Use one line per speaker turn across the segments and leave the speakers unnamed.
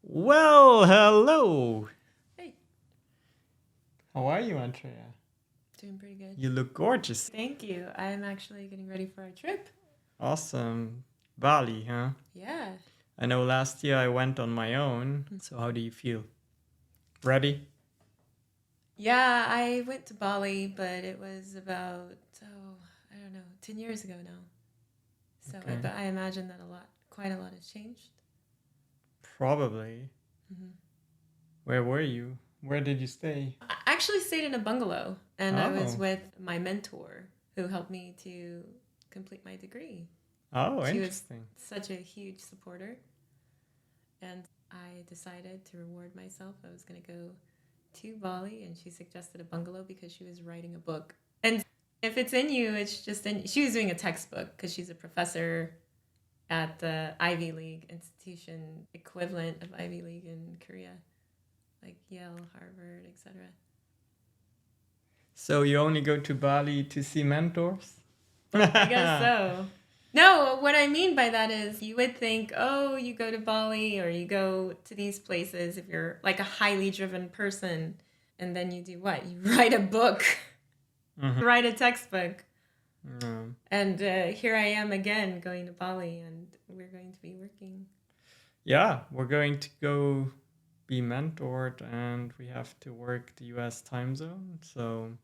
Well, hello.
Hey,
How are you, Andrea?
doing pretty good.
You look gorgeous.
Thank you. I'm actually getting ready for a trip.
Awesome. Bali, huh?
Yeah.
I know last year I went on my own. So how do you feel? Ready?
Yeah, I went to Bali, but it was about, I don't know, 10 years ago now.
Okay.
But I imagine that quite a lot has changed.
Probably.
hmm
Where were you? Where did you stay?
I actually stayed in a bungalow, and I was
Oh.
with my mentor who helped me to complete my degree.
Oh,
She was
interesting.
such a huge supporter, and I decided to reward myself. I was going to go to Bali, and she suggested a bungalow because she was writing a book. And if it's in you, it's just in. She was doing a textbook because she's a professor at the Ivy League institution equivalent of Ivy League in Korea, like Yale, Harvard, etc.
So you only go to Bali to see mentors?
I guess so. No, what I mean by that is you would think, oh, you go to Bali or you go to these places if you're like a highly driven person, and then you do what? You write a book, write a textbook. And here I am again going to Bali, and we're going to be working.
Yeah, we're going to go be mentored and we have to work the US time zone. So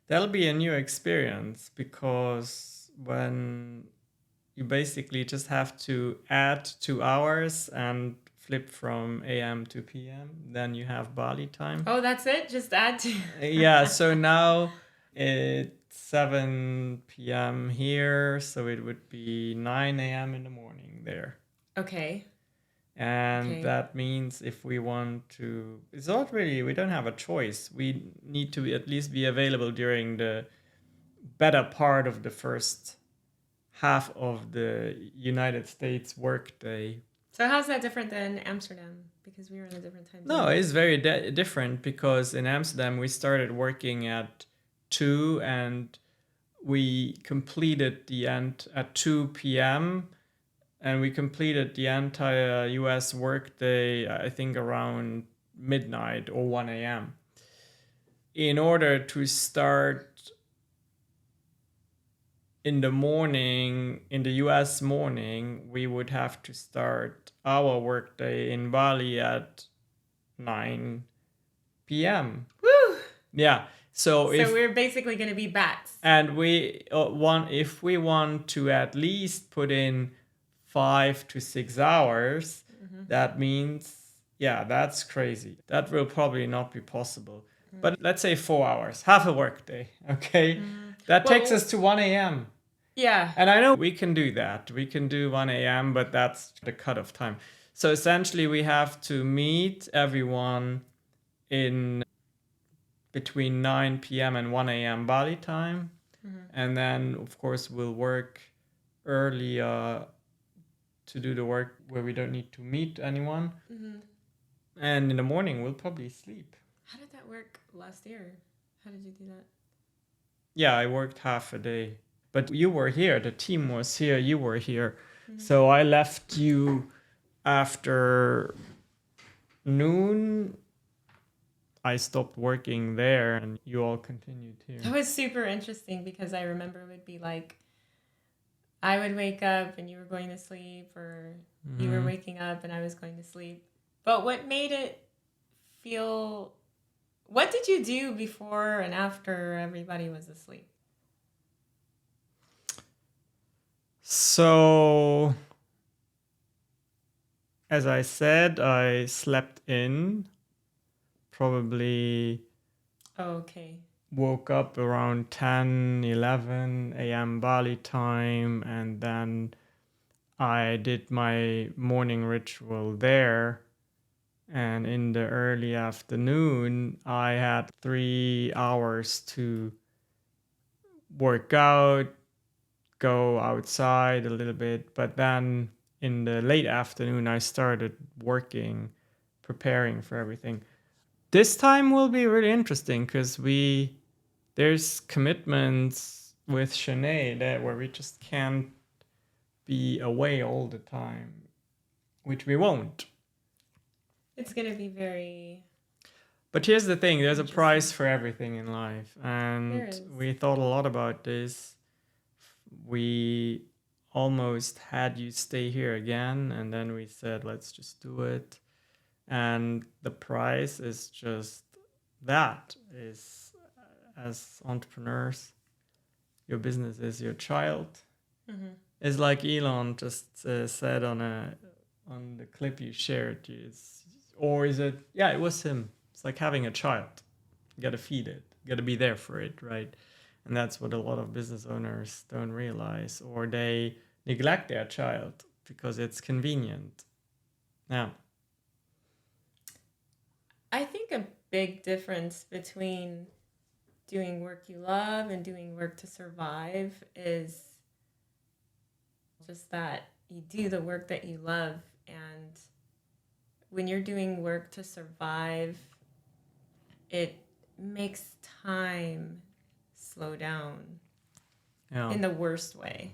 that'll be a new experience because when you basically just have to add 2 hours and flip from AM to PM, then you have Bali time.
Oh, that's it? Just add to.
Yeah, so now it's 7 p.m. here, so it would be 9 a.m. in the morning there.
Okay.
And that means if we want to, it's not really, we don't have a choice. We need to at least be available during the better part of the first half of the United States workday.
So how's that different than Amsterdam? Because we were in a different time
No,
zone.
it's very different because in Amsterdam we started working at 2 and we completed the end at 2 p.m. and we completed the entire US workday, I think, around midnight or 1 a.m. In order to start in the morning, in the US morning, we would have to start our workday in Bali at 9 p.m.
Woo!
Yeah. So
we're basically going to be bats.
And if we want to at least put in 5 to 6 hours, that means, yeah, that's crazy. That will probably not be possible. But let's say 4 hours, half a workday, okay? That takes us to 1 a.m.
Yeah.
And I know we can do that. We can do 1 a.m., but that's the cutoff time. So essentially, we have to meet everyone in between 9 p.m. and 1 a.m. Bali time. And then, of course, we'll work early to do the work where we don't need to meet anyone. And in the morning, we'll probably sleep.
How did that work last year? How did you do that?
Yeah, I worked half a day. But you were here. The team was here. You were here. So I left you after noon. I stopped working there and you all continued here.
That was super interesting because I remember it would be like I would wake up and you were going to sleep, or you were waking up and I was going to sleep. But what made it feel... What did you do before and after everybody was asleep?
So, as I said, I slept in. Probably
Okay.
woke up around 10, 11 a.m. Bali time, and then I did my morning ritual there. And in the early afternoon, I had 3 hours to work out, go outside a little bit. But then in the late afternoon, I started working, preparing for everything. This time will be really interesting because there's commitments with Shanae that where we just can't be away all the time. which we won't.
It's going to be very...
But here's the thing, there's a
Interesting.
price for everything in life.
There
And
is.
we thought a lot about this. We almost had you stay here again, and then we said, let's just do it. And the price is just that, is as entrepreneurs, your business is your child.
Mm-hmm.
It's like Elon just said on the clip you shared. Or is it? Yeah, it was him. It's like having a child. You got to feed it. You got to be there for it, right? And that's what a lot of business owners don't realize, or they neglect their child because it's convenient. Now,
I think a big difference between doing work you love and doing work to survive is just that you do the work that you love, and when you're doing work to survive, it makes time slow down in the worst way.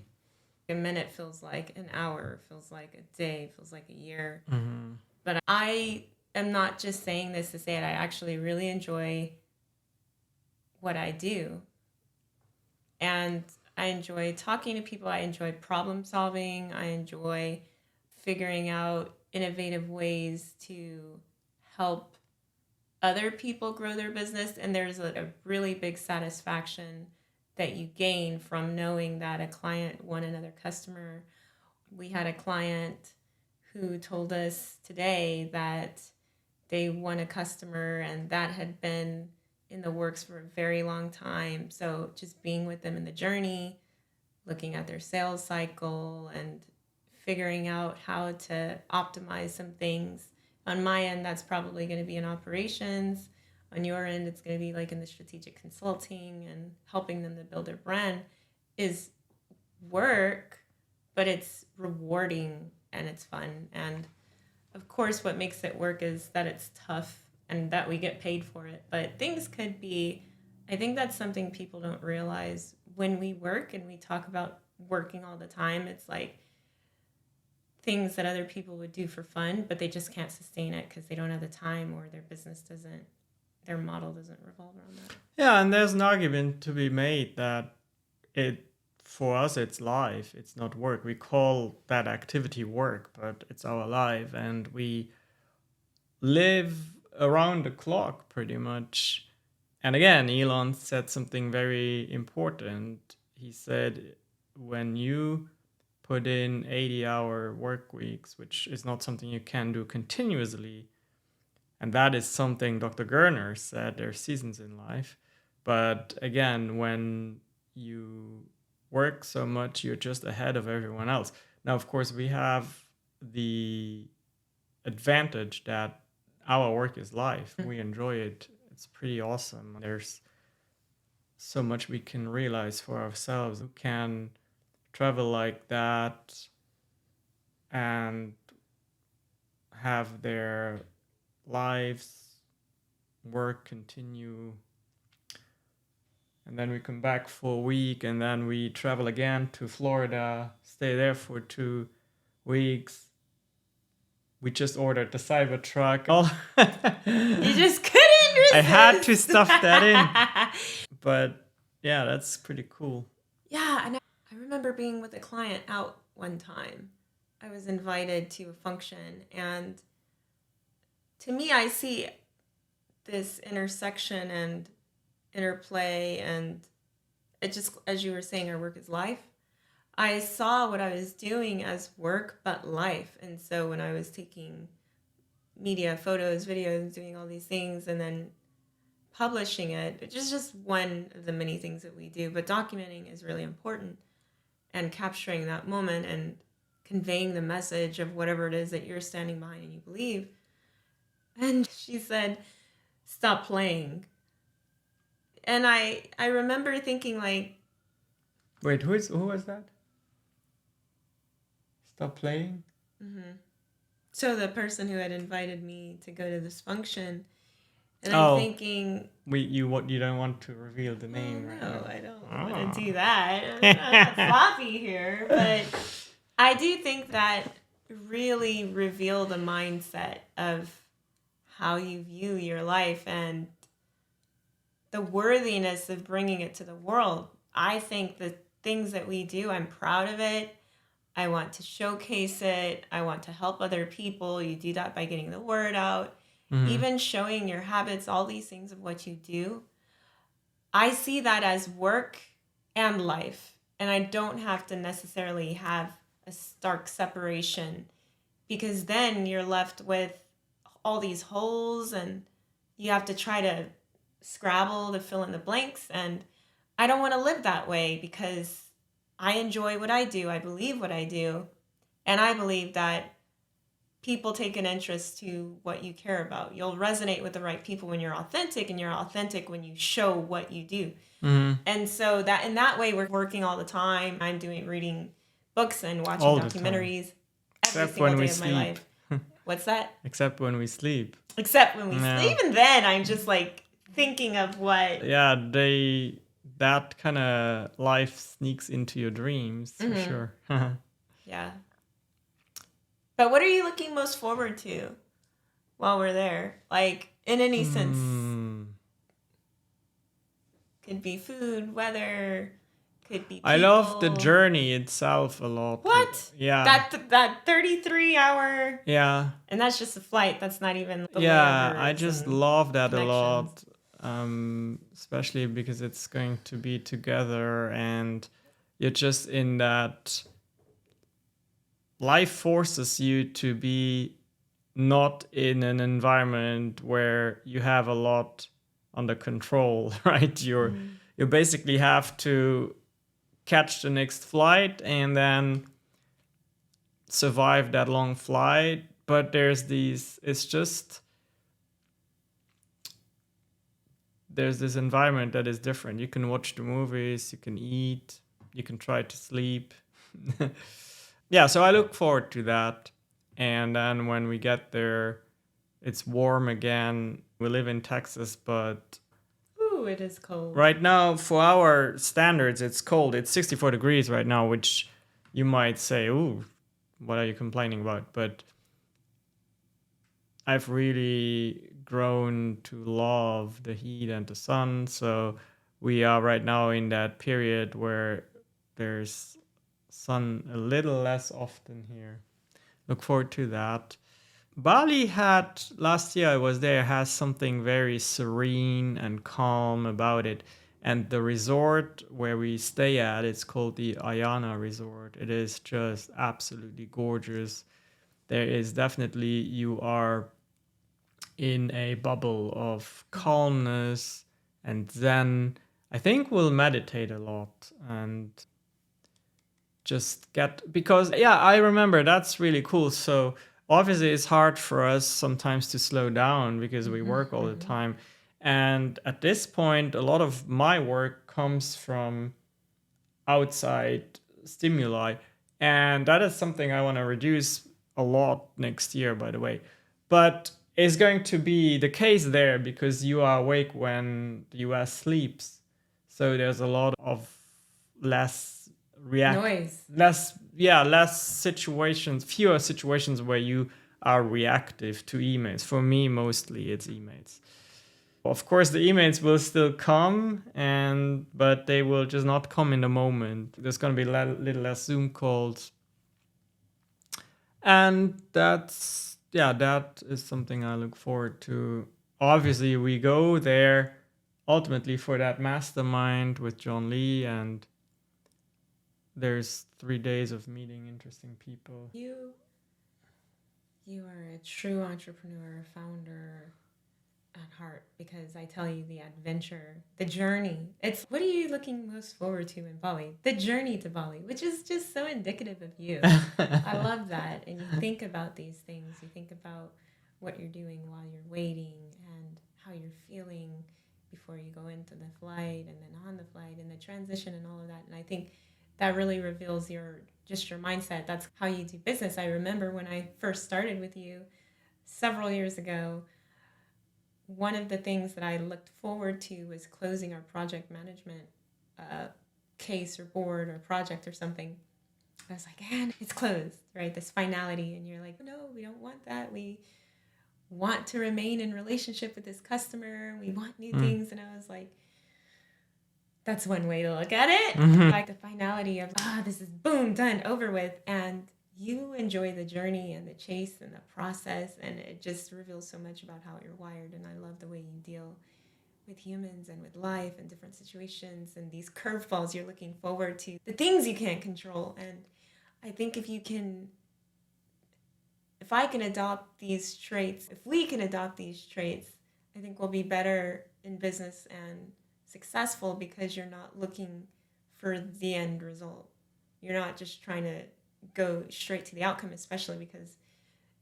A minute feels like an hour, feels like a day, feels like a year.
Mm-hmm.
But I am not just saying this to say it. I actually really enjoy what I do. And I enjoy talking to people. I enjoy problem solving. I enjoy figuring out innovative ways to help other people grow their business. And there's a really big satisfaction that you gain from knowing that a client won another customer. We had a client who told us today that they won a customer, and that had been in the works for a very long time. So just being with them in the journey, looking at their sales cycle and figuring out how to optimize some things. On my end, that's probably going to be in operations. On your end, it's going to be like in the strategic consulting and helping them to build their brand is work, but it's rewarding and it's fun. And of course, what makes it work is that it's tough and that we get paid for it. But things could be, I think that's something people don't realize when we work and we talk about working all the time. It's like things that other people would do for fun, but they just can't sustain it because they don't have the time, or their business doesn't, their model doesn't revolve around that.
Yeah, and there's an argument to be made that for us, it's life, it's not work. We call that activity work, but it's our life, and we live around the clock pretty much. And again, Elon said something very important. He said, when you put in 80-hour work weeks, which is not something you can do continuously, and that is something Dr. Gerner said, there's seasons in life. But again, when you work so much, you're just ahead of everyone else. Now, of course, we have the advantage that our work is life. We enjoy it. It's pretty awesome. There's so much we can realize for ourselves. Who can travel like that and have their lives, work continue, and then we come back for a week, and then we travel again to Florida, stay there for 2 weeks. We just ordered the Cybertruck.
You just couldn't resist.
I had to stuff that in. But yeah, that's pretty cool.
Yeah, and I remember being with a client out one time. I was invited to a function, and to me, I see this intersection and interplay, and it just, as you were saying, our work is life. I saw what I was doing as work, but life. And so when I was taking media, photos, videos, doing all these things, and then publishing it, it's just one of the many things that we do. But documenting is really important, and capturing that moment and conveying the message of whatever it is that you're standing behind and you believe. And she said, stop playing. And I remember thinking, like,
wait, who was that? Stop playing?
Mm-hmm. So the person who had invited me to go to this function, and I'm thinking,
you don't want to reveal the name, right?
No, I don't want to do that. I'm not sloppy here, but I do think that really reveal the mindset of how you view your life and the worthiness of bringing it to the world. I think the things that we do, I'm proud of it. I want to showcase it. I want to help other people. You do that by getting the word out,
Mm-hmm.
even showing your habits, all these things of what you do. I see that as work and life. And I don't have to necessarily have a stark separation because then you're left with all these holes and you have to try to scrabble to fill in the blanks. And I don't want to live that way because I enjoy what I do. I believe what I do. And I believe that people take an interest to what you care about. You'll resonate with the right people when you're authentic, and you're authentic when you show what you do.
Mm-hmm.
And so that in that way, we're working all the time. I'm doing reading books and watching
All the time.
documentaries every
Except
single
when we
day of my
sleep.
life. What's that?
Except when we sleep.
Except when we
Yeah.
sleep. Even then, I'm just like thinking of what.
Yeah, that kind of life sneaks into your dreams for sure.
Yeah. But what are you looking most forward to while we're there? Like, in any sense, could be food, weather, could be people.
I love the journey itself a lot.
What?
Yeah.
That 33-hour.
Yeah.
And that's just a flight. That's not even the
Yeah, I
layovers
just
and
love that a
connections.
lot. Especially because it's going to be together and you're just in that life forces you to be not in an environment where you have a lot under control, right? You basically have to catch the next flight and then survive that long flight. But there's this environment that is different. You can watch the movies, you can eat, you can try to sleep. Yeah, so I look forward to that. And then when we get there, it's warm again. We live in Texas, but
Ooh, it is cold.
right now, for our standards, it's cold. It's 64 degrees right now, which you might say, ooh, what are you complaining about? But I've really grown to love the heat and the sun. So we are right now in that period where there's sun a little less often here. Look forward to that. Bali had, last year I was there, has something very serene and calm about it. And the resort where we stay at, it's called the Ayana Resort. It is just absolutely gorgeous. There is definitely, you are in a bubble of calmness and zen. I think we'll meditate a lot and just get, because yeah, I remember that's really cool. So obviously it's hard for us sometimes to slow down because we work all the time. And at this point, a lot of my work comes from outside stimuli. And that is something I want to reduce a lot next year, by the way. But it's going to be the case there because you are awake when the US sleeps. So there's a lot of less
Noise.
less situations, fewer situations where you are reactive to emails. For me, mostly it's emails. Of course, the emails will still come, but they will just not come in the moment. There's going to be a little less Zoom calls, and that is something I look forward to. Obviously, we go there ultimately for that mastermind with John Lee, and there's 3 days of meeting interesting people.
You are a true entrepreneur, founder at heart, because I tell you, the adventure, the journey. It's what are you looking most forward to in Bali? The journey to Bali, which is just so indicative of you. I love that. And you think about these things. You think about what you're doing while you're waiting and how you're feeling before you go into the flight and then on the flight and the transition and all of that. And I think that really reveals your mindset. That's how you do business. I remember when I first started with you several years ago, one of the things that I looked forward to was closing our project management case or board or project or something. I was like, and it's closed, right? This finality. And you're like, no, we don't want that. We want to remain in relationship with this customer. We want new things. And I was like, that's one way to look at it. Like the finality of, this is boom, done, over with. And you enjoy the journey and the chase and the process. And it just reveals so much about how you're wired. And I love the way you deal with humans and with life and different situations and these curveballs you're looking forward to, the things you can't control. And I think if I can adopt these traits, if we can adopt these traits, I think we'll be better in business and successful, because you're not looking for the end result. You're not just trying to go straight to the outcome, especially because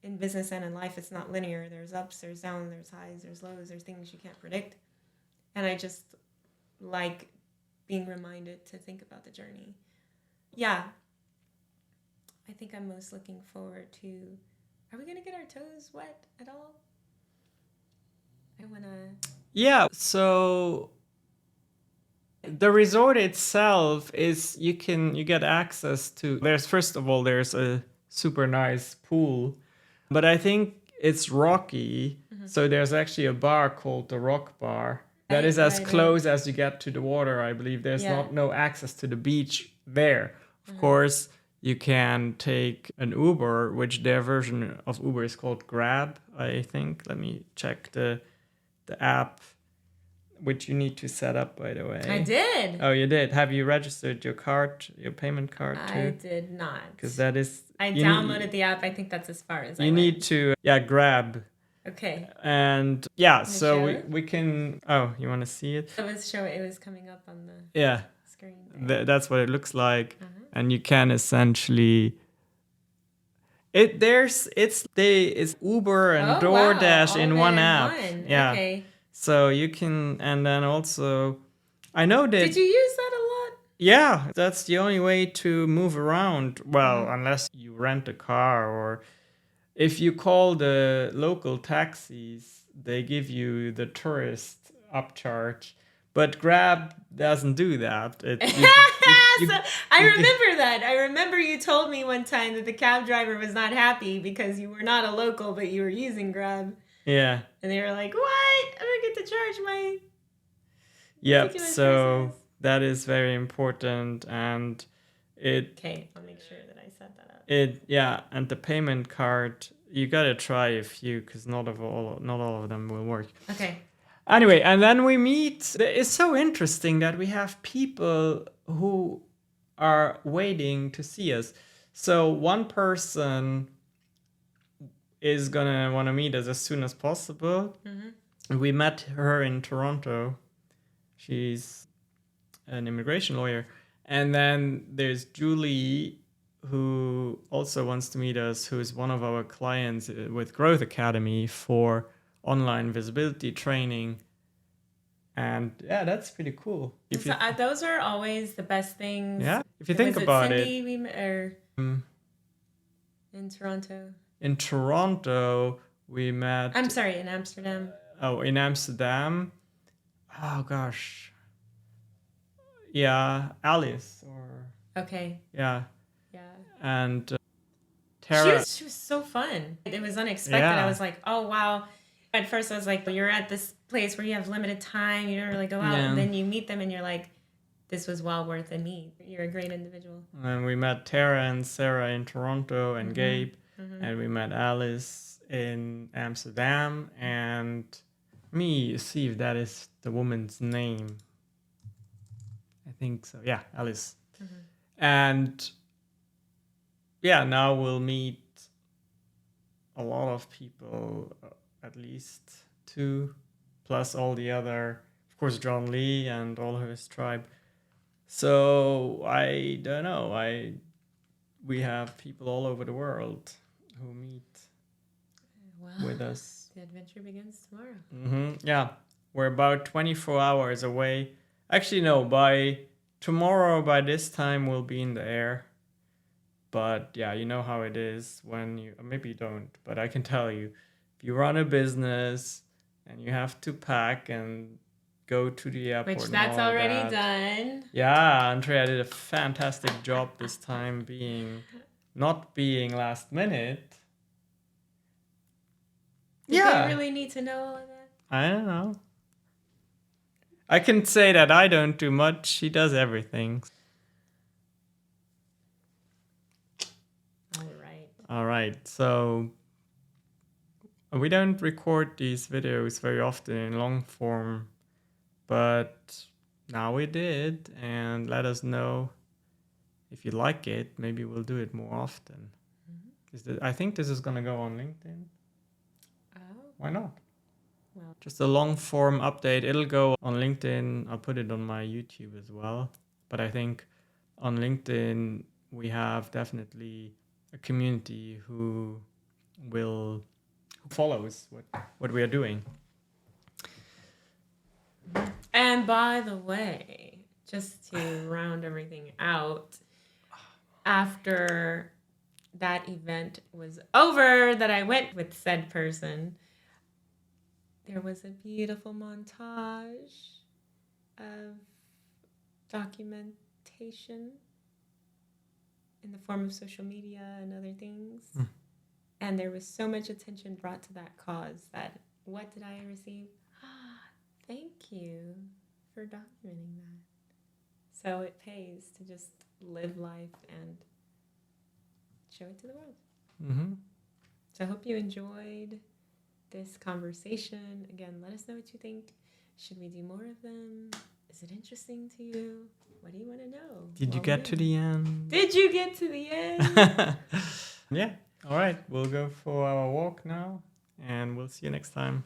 in business and in life, it's not linear. There's ups, there's downs, there's highs, there's lows, there's things you can't predict. And I just like being reminded to think about the journey. Yeah. I think I'm most looking forward to, are we going to get our toes wet at all? I want to.
Yeah, so the resort itself is you get access to, there's first of all there's a super nice pool, but I think it's rocky. So there's actually a bar called the Rock Bar that is as close as you get to the water, I believe. There's no access to the beach there. Of course, you can take an Uber, which their version of Uber is called Grab, I think. Let me check the app, which you need to set up, by the way.
I did.
Oh, you did? Have you registered your payment card too?
I did not.
Because that is...
I downloaded the app. I think that's as far as I went.
You need to, Grab.
Okay.
And so we can... Oh, you want to see it?
It was coming up on the screen.
That's what it looks like. And you can essentially... It's Uber and DoorDash in one app. Yeah. Okay. So you can, and then also, I know that...
Did you use that a lot?
Yeah, that's the only way to move around. Well, unless you rent a car, or if you call the local taxis, they give you the tourist upcharge. But Grab doesn't do that.
I remember that. I remember you told me one time that the cab driver was not happy because you were not a local, but you were using Grab.
Yeah.
And they were like, what? I'm going to get to charge my...
Yep, so that is very important, and
Okay, I'll make sure that I set that up.
And the payment card, you gotta try a few, because not all of them will work.
Okay.
Anyway, and then we meet. It's so interesting that we have people who are waiting to see us. So one person is gonna want to meet us as soon as possible. We met her in Toronto. She's an immigration lawyer. And then there's Julie, who also wants to meet us, who's one of our clients with Growth Academy for online visibility training. And that's pretty cool.
Those are always the best things.
Yeah, if you think about it.
In Toronto.
In Toronto, we met...
I'm sorry, in Amsterdam.
In Amsterdam. Oh, gosh. Yeah, Alice.
Okay.
Yeah.
Yeah.
And Tara.
She was so fun. It was unexpected. I was like, oh, wow. At first, I was like, well, you're at this place where you have limited time. You don't really go out. And then you meet them and you're like, this was well worth a meet. You're a great individual.
And we met Tara and Sarah in Toronto and Gabe. And we met Alice in Amsterdam. And let me see if that is the woman's name. I think so. Yeah, Alice. And now we'll meet a lot of people, at least 2, plus all the other, of course, John Lee and all of his tribe. So I don't know. We have people all over the world who meet with us.
The adventure begins tomorrow.
Yeah, we're about 24 hours away. Actually, no, by tomorrow, by this time, we'll be in the air. But yeah, you know how it is when you, maybe you don't, but I can tell you, if you run a business and you have to pack and go to the airport.
Which
and
that's
all
already
that.
done.
Yeah, Andrea did a fantastic job this time not being last minute.
Did they really need to know all of that?
I don't know. I can say that I don't do much. She does everything. All right. So we don't record these videos very often in long form, but now we did, and let us know if you like it. Maybe we'll do it more often. I think this is gonna go on LinkedIn.
Oh.
Why not?
Well,
just a long form update. It'll go on LinkedIn. I'll put it on my YouTube as well. But I think on LinkedIn we have definitely a community who follows what we are doing.
And by the way, just to round everything out, after that event was over that I went with said person, there was a beautiful montage of documentation in the form of social media and other things. And there was so much attention brought to that cause that what did I receive? Thank you for documenting that. So it pays to just live life and show it to the world.
Mm-hmm.
So I hope you enjoyed this conversation. Again, let us know what you think. Should we do more of them? Is it interesting to you? What do you want to know?
Did you get to the end?
Did you get to the end?
Yeah. All right. We'll go for our walk now, and we'll see you next time.